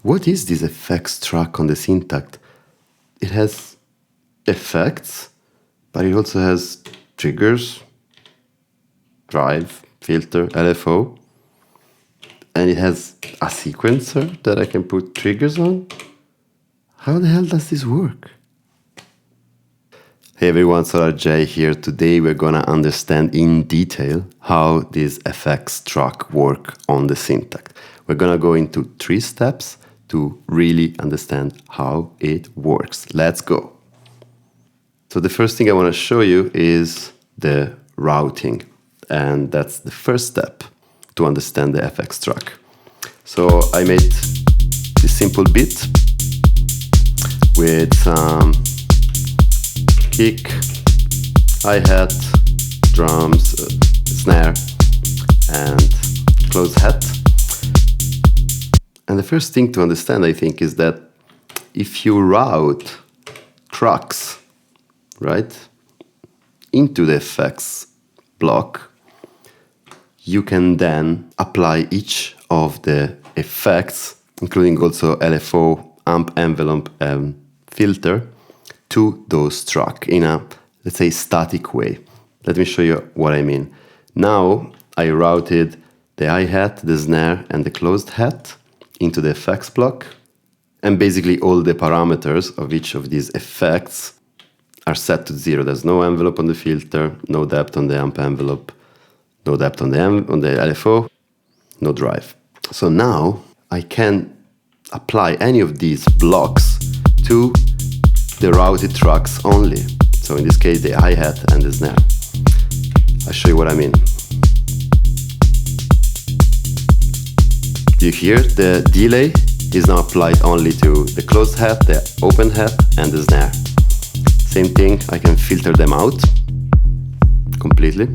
what is this effects track on the Syntakt? It has effects, but it also has triggers, drive, filter, LFO, and it has a sequencer that I can put triggers on. How the hell does this work? Hey everyone, SolarJ here. Today we're gonna understand in detail how these FX track work on the Syntakt. We're gonna go into 3 steps to really understand how it works. Let's go. So the first thing I want to show you is the routing, and that's the first step to understand the FX track. So I made this simple beat with some kick, hi-hat, drums, snare, and close hat. And the first thing to understand, I think, is that if you route tracks, right, into the effects block, you can then apply each of the effects, including also LFO, amp envelope, and filter, to those tracks in a, let's say, static way. Let me show you what I mean. Now I routed the hi-hat, the snare, and the closed hat into the effects block, and basically all the parameters of each of these effects are set to 0. There's no envelope on the filter, no depth on the amp envelope, no depth on the LFO, no drive. So now I can apply any of these blocks to the routed tracks only. So in this case, the hi-hat and the snare. I'll show you what I mean. You hear the delay is now applied only to the closed hat, the open hat, and the snare. Same thing, I can filter them out completely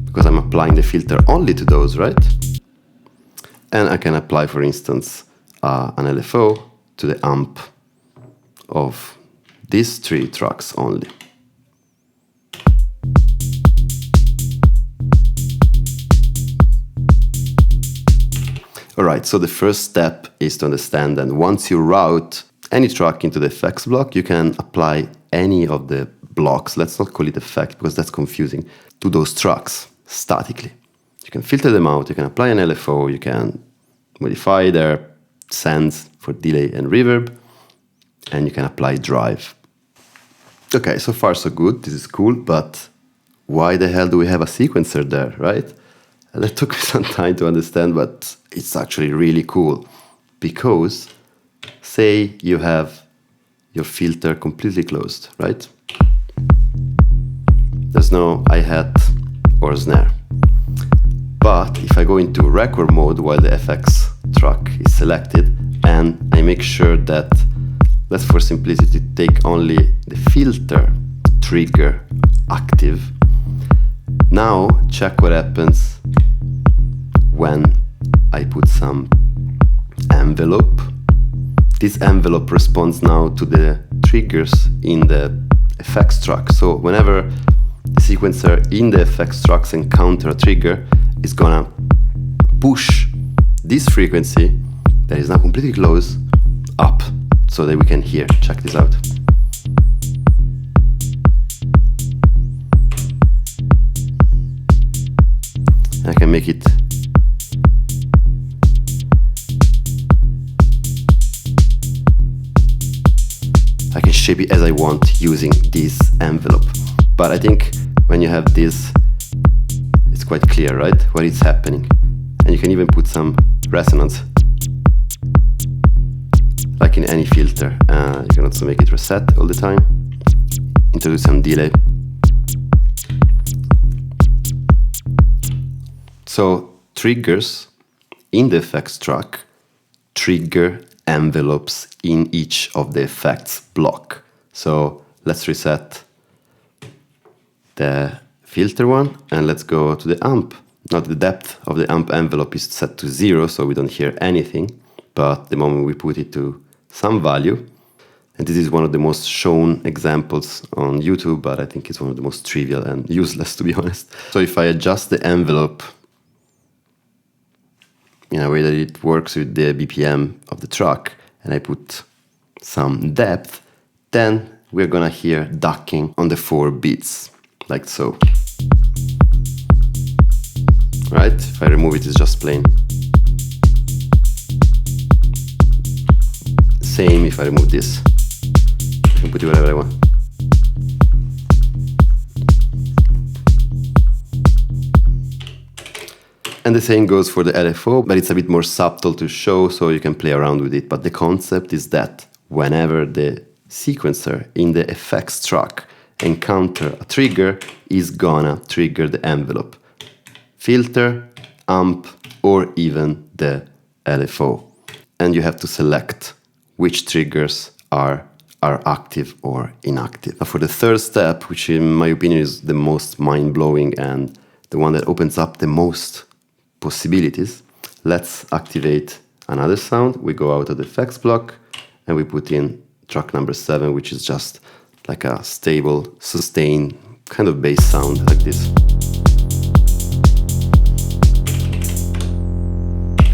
because I'm applying the filter only to those, right? And I can apply, for instance, an LFO to the amp of these 3 tracks only. Alright, so the first step is to understand that once you route any track into the effects block, you can apply any of the blocks, let's not call it effect because that's confusing, to those tracks statically. You can filter them out, you can apply an LFO, you can modify their sends for delay and reverb, and you can apply drive. Okay, so far so good, this is cool, but why the hell do we have a sequencer there, right? And that took me some time to understand, but it's actually really cool. Because, say you have your filter completely closed, right? There's no hi-hat or snare. But if I go into record mode while the FX track is selected, and I make sure that, let's for simplicity take only the filter trigger active. Now check what happens when I put some envelope. This envelope responds now to the triggers in the effects track. So whenever the sequencer in the effects tracks encounter a trigger, it's gonna push this frequency that is now completely closed up so that we can hear. Check this out. I can make it I can shape it as I want using this envelope. But I think when you have this, it's quite clear, right, what is happening. And you can even put some resonance, like in any filter. You can also make it reset all the time, introduce some delay. So triggers in the effects track trigger envelopes in each of the effects block. So let's reset the filter one and let's go to the amp. Now the depth of the amp envelope is set to 0, so we don't hear anything, but the moment we put it to some value, and this is one of the most shown examples on YouTube, but I think it's one of the most trivial and useless, to be honest. So if I adjust the envelope in a way that it works with the BPM of the track, and I put some depth, then we're gonna hear ducking on the 4 beats, like so. Right? If I remove it, it's just plain. Same if I remove this. I can put it wherever I want. And the same goes for the LFO, but it's a bit more subtle to show, so you can play around with it. But the concept is that whenever the sequencer in the FX track encounter a trigger, is gonna trigger the envelope, filter, amp, or even the LFO. And you have to select which triggers are active or inactive. Now for the third step, which in my opinion is the most mind-blowing and the one that opens up the most possibilities, let's activate another sound. We go out of the effects block and we put in track number 7, which is just like a stable, sustained kind of bass sound like this.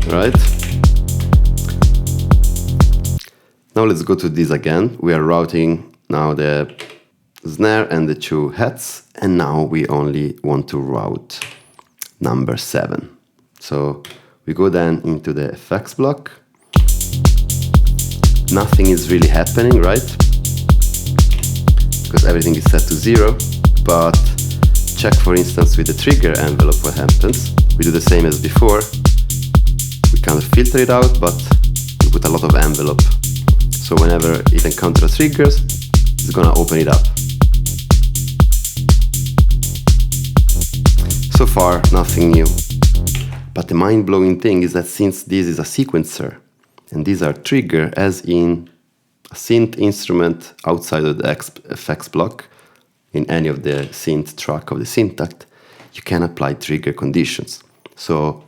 Right? Now let's go to this again. We are routing now the snare and the 2 hats, and now we only want to route number 7. So we go then into the effects block. Nothing is really happening, right? Because everything is set to 0, but check for instance with the trigger envelope what happens. We do the same as before. We kind of filter it out, but we put a lot of envelope. So whenever it encounters triggers, it's gonna open it up. So far, nothing new. But the mind-blowing thing is that since this is a sequencer, and these are trigger as in a synth instrument outside of the FX block, in any of the synth track of the Syntakt, you can apply trigger conditions. So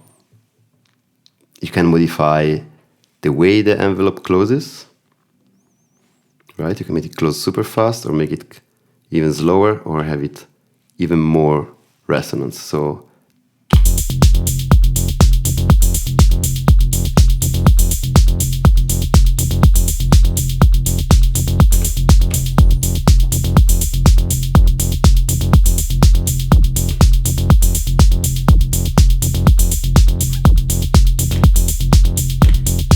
you can modify the way the envelope closes, right? You can make it close super fast or make it even slower or have it even more resonance. So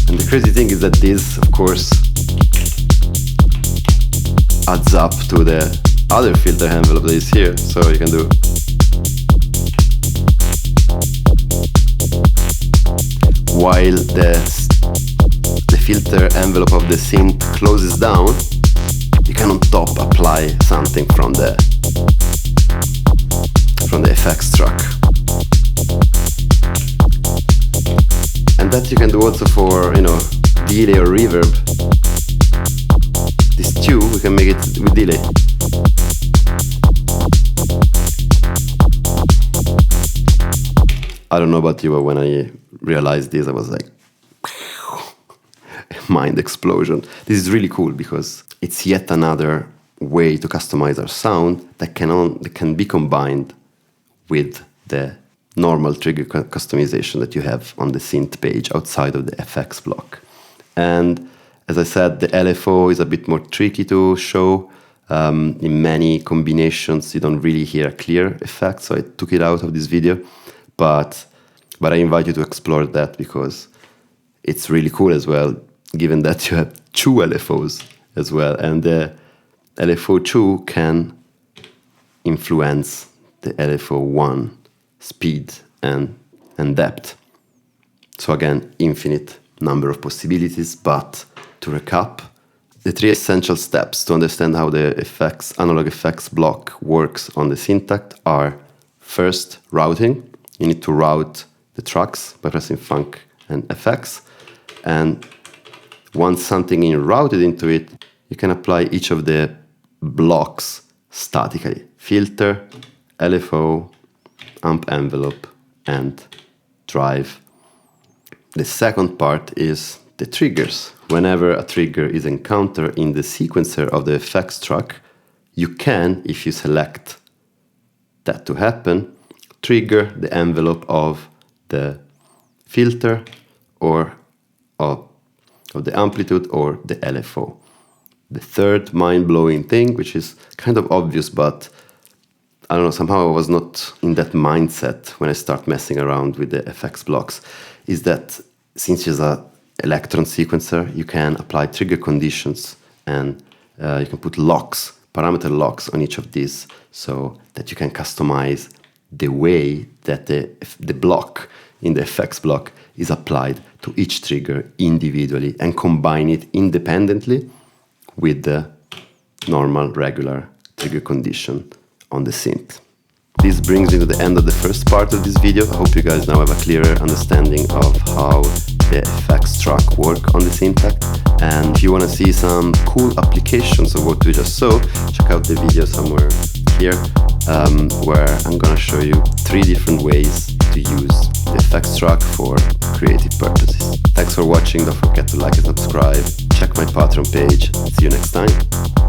the crazy thing is that this, of course, adds up to the other filter envelope that is here. So you can do while the filter envelope of the synth closes down, you can on top apply something from the FX track. And that you can do also for, you know, delay or reverb. This 2, we can make it with delay. I don't know about you, but when I realized this, I was like, mind explosion. This is really cool because it's yet another way to customize our sound that can be combined with the normal trigger customization that you have on the synth page outside of the FX block. And as I said, the LFO is a bit more tricky to show. In many combinations, you don't really hear a clear effect, so I took it out of this video. But I invite you to explore that because it's really cool as well, given that you have 2 LFOs as well. And the LFO 2 can influence the LFO 1 speed and depth. So again, infinite number of possibilities, but to recap, the 3 essential steps to understand how the analog effects block works on the Syntakt are: first, routing. You need to route the tracks by pressing Funk and FX. And once something is routed into it, you can apply each of the blocks statically. Filter, LFO, amp envelope, and drive. The second part is the triggers. Whenever a trigger is encountered in the sequencer of the FX track, you can, if you select that to happen, trigger the envelope of the filter, or of the amplitude or the LFO. The third mind-blowing thing, which is kind of obvious, but I don't know, somehow I was not in that mindset when I start messing around with the FX blocks, is that since it's an electron sequencer, you can apply trigger conditions and you can put locks, parameter locks on each of these so that you can customize the way that the block in the FX block is applied to each trigger individually and combine it independently with the normal regular trigger condition on the synth. This brings me to the end of the first part of this video. I hope you guys now have a clearer understanding of how the FX track work on the Syntakt. And if you want to see some cool applications of what we just saw, check out the video somewhere here where I'm gonna show you 3 different ways to use the FX track for creative purposes. Thanks for watching. Don't forget to like and subscribe. Check my Patreon page. See you next time.